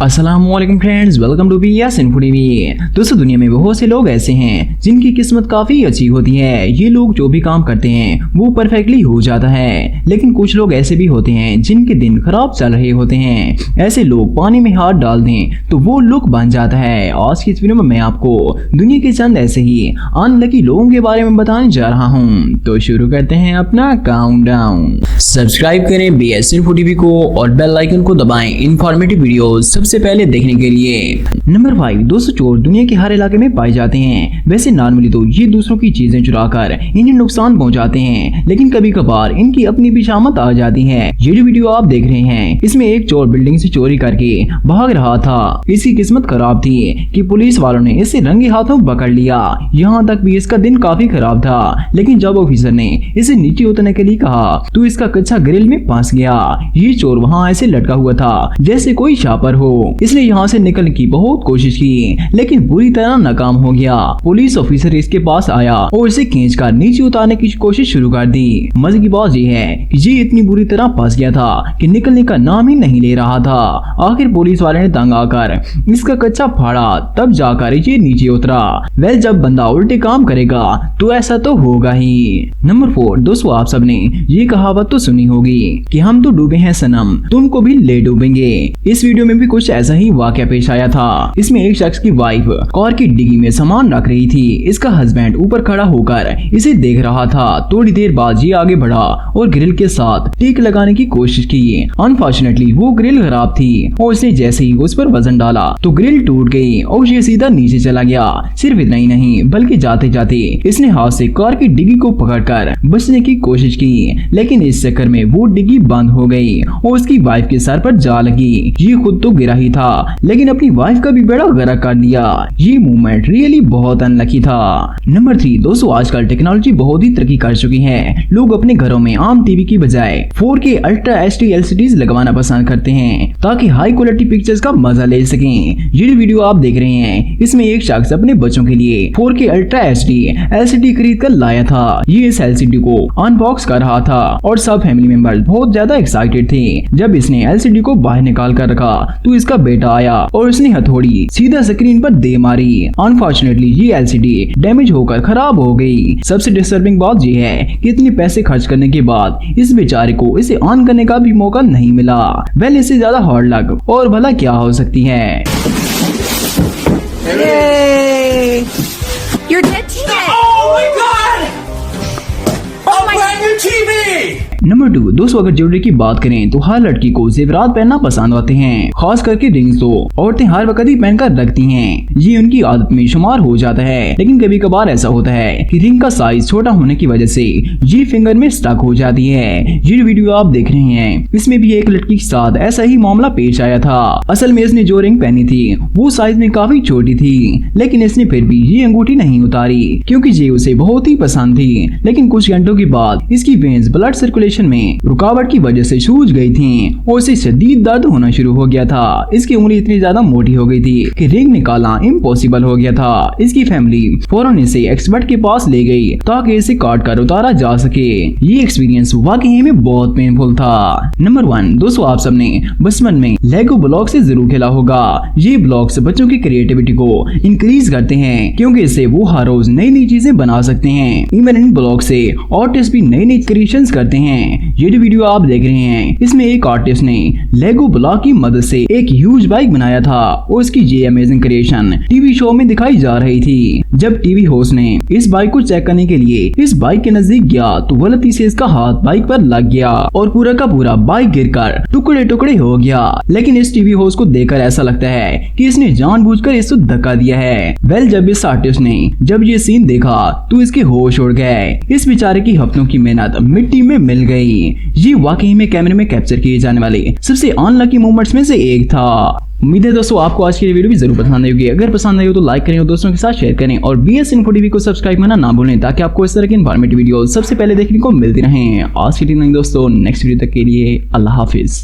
अस्सलामुअलैकुम friends, welcome to BS info TV. दोस्तों, दुनिया में बहुत से लोग ऐसे हैं जिनकी किस्मत काफी अच्छी होती है। ये लोग जो भी काम करते हैं वो परफेक्टली हो जाता है, लेकिन कुछ लोग ऐसे भी होते हैं जिनके दिन खराब चल रहे होते हैं। ऐसे लोग पानी में हाथ डाल दें तो वो लुक बन जाता है। आज की इस वीडियो में मैं आपको दुनिया के चंद ऐसे ही अनलकी लोगों के बारे में बताने जा रहा हूँ। तो शुरू करते हैं अपना काउंटडाउन। सब्सक्राइब करें BS इन्फो टीवी को और बेल आइकन को दबाएं इंफॉर्मेटिव वीडियो सबसे पहले देखने के लिए। नंबर 5, दोस्तों चोर दुनिया के हर इलाके में पाए जाते हैं। वैसे नॉर्मली तो ये दूसरों की चीजें चुराकर इन्हें नुकसान पहुंचाते हैं, लेकिन कभी कभार इनकी अपनी भी शामत आ जाती है। ये जो वीडियो आप देख रहे हैं इसमें एक चोर बिल्डिंग से चोरी करके भाग रहा था। इसकी किस्मत खराब थी कि पुलिस वालों ने इसे रंगे हाथों पकड़ लिया। यहाँ तक भी इसका दिन काफी खराब था, लेकिन जब ऑफिसर ने इसे नीचे उतरने के लिए कहा तो इसका कच्चा ग्रिल में फंस गया। ये चोर वहाँ ऐसे लटका हुआ था जैसे कोई शापर हो। इसने यहाँ से निकलने की बहुत कोशिश की, लेकिन बुरी तरह नाकाम हो गया। पुलिस ऑफिसर इसके पास आया और इसे खींचकर नीचे उतारने की कोशिश शुरू कर दी। मजे की बात यह है कि ये इतनी बुरी तरह फंस गया था कि निकलने का नाम ही नहीं ले रहा था। आखिर पुलिस वाले ने तंग आकर इसका कच्चा फाड़ा, तब जाकर ये नीचे उतरा। वेल, जब बंदा उल्टे काम करेगा तो ऐसा तो होगा ही। नंबर 4, दोस्तों आप सबने ये कहावत तो सुनी होगी कि हम तो डूबे हैं सनम, तुमको भी ले डूबेंगे। इस वीडियो में भी कुछ ऐसा ही वाकया पेश आया था। इसमें एक शख्स की वाइफ कार की डिग्गी में सामान रख रही थी। इसका हस्बैंड ऊपर खड़ा होकर इसे देख रहा था। थोड़ी देर बाद ये आगे बढ़ा और ग्रिल के साथ टीक लगाने की कोशिश की। अनफॉर्चुनेटली वो ग्रिल खराब थी और उसने जैसे ही उस पर वजन डाला तो ग्रिल टूट गई और ये सीधा नीचे चला गया। सिर्फ इतना ही नहीं बल्कि जाते जाते इसने हाथ से कार की डिग्गी को पकड़कर बचने की कोशिश की, लेकिन इस चक्कर में वो डिग्गी बंद हो गई और उसकी वाइफ के सर पर जा लगी। ये खुद तो गिरा ही था, लेकिन अपनी वाइफ का भी बेड़ा गर्क कर दिया। ये मूवमेंट रियली बहुत अनलकी था। नंबर 3, दोस्तों आजकल टेक्नोलॉजी बहुत ही तरक्की कर चुकी है। लोग अपने घरों में आम टीवी की बजाय 4K अल्ट्रा HD LCDs लगवाना पसंद करते हैं ताकि हाई क्वालिटी पिक्चर्स का मजा ले सकें। ये वीडियो आप देख रहे हैं इसमें एक शख्स अपने बच्चों के लिए 4K अल्ट्रा HD LCD खरीद कर लाया था। ये इस LCD को अनबॉक्स कर रहा था और सब फैमिली मेंबर्स बहुत ज्यादा एक्साइटेड थे। जब इसने LCD को बाहर निकाल कर रखा तो इसका बेटा आया और उसने हथौड़ी सीधा स्क्रीन पर दे मारी। अनफॉर्चुनेटली ये LCD डैमेज होकर खराब हो गई। सबसे डिस्टर्बिंग बात ये है कि इतने पैसे खर्च करने के बाद इस बेचारे को इसे ऑन करने का भी मौका नहीं मिला। वेल, इससे ज्यादा हार्ड लक और भला क्या हो सकती है। Your dead teammate! Oh my god! Oh my brand new TV! Number 2, दोस्तों अगर ज्वेलरी की बात करें तो हर लड़की को जेवरात पहनना पसंद आते हैं, खास करके रिंग्स तो औरतें हर वक्त ही पहनकर रखती हैं। ये उनकी आदत में शुमार हो जाता है, लेकिन कभी कभार ऐसा होता है कि रिंग का साइज छोटा होने की वजह से ये फिंगर में स्टक हो जाती है। ये वीडियो आप देख रहे हैं इसमें भी एक लड़की के साथ ऐसा ही मामला पेश आया था। असल में इसने जो रिंग पहनी थी वो साइज में काफी छोटी थी, लेकिन इसने फिर भी ये अंगूठी नहीं उतारी क्योंकि ये उसे बहुत ही पसंद थी। लेकिन कुछ घंटों के बाद इसकी वेन्स ब्लड सर्कुलेशन में रुकावट की वजह से सूज गई थी और इसे शदीद दर्द होना शुरू हो गया था। इसकी उंगली इतनी ज्यादा मोटी हो गई थी कि रिंग निकालना इम्पॉसिबल हो गया था। इसकी फैमिली फौरन इसे एक्सपर्ट के पास ले गई ताकि इसे काट कर उतारा जा सके। ये एक्सपीरियंस वाकई में बहुत पेनफुल था। नंबर 1, दोस्तों आप सबने बचपन में लेगो ब्लॉक से जरूर खेला होगा। ये ब्लॉक्स बच्चों की क्रिएटिविटी को इंक्रीज करते हैं क्योंकि इससे वो हर रोज नई नई चीजें बना सकते हैं। इवन इन ब्लॉक से आर्टिस्ट भी नई नई क्रिएशंस करते हैं। ये जो वीडियो आप देख रहे हैं इसमें एक आर्टिस्ट ने लेगो ब्लॉक की मदद से एक ह्यूज बाइक बनाया था और उसकी ये अमेजिंग क्रिएशन टीवी शो में दिखाई जा रही थी। जब टीवी होस्ट ने इस बाइक को चेक करने के लिए इस बाइक के नजदीक गया तो गलती से इसका हाथ बाइक पर लग गया और पूरा का पूरा बाइक गिरकर टुकड़े टुकड़े हो गया। लेकिन इस टीवी होस्ट को देखकर ऐसा लगता है कि इसने जानबूझकर इसको धक्का दिया है। वेल, जब इस आर्टिस्ट ने जब ये सीन देखा तो इसके होश उड़ गए। इस बेचारे की हफ्तों की मेहनत मिट्टी में मिल गई। ये वाकई में कैमरे में कैप्चर किए जाने वाले सबसे अनलकी मोमेंट्स में से एक था। उम्मीद है दोस्तों आपको आज की वीडियो भी जरूर पसंद आई होगी। अगर पसंद आई हो तो लाइक करें और दोस्तों के साथ शेयर करें और BS इन्फो टीवी को सब्सक्राइब करना ना भूलें ताकि आपको इस तरह की इन्फॉर्मेटिव वीडियो सबसे पहले देखने को मिलती रहें। आज की दिन दोस्तों, नेक्स्ट वीडियो तक के लिए अल्लाह हाफिज।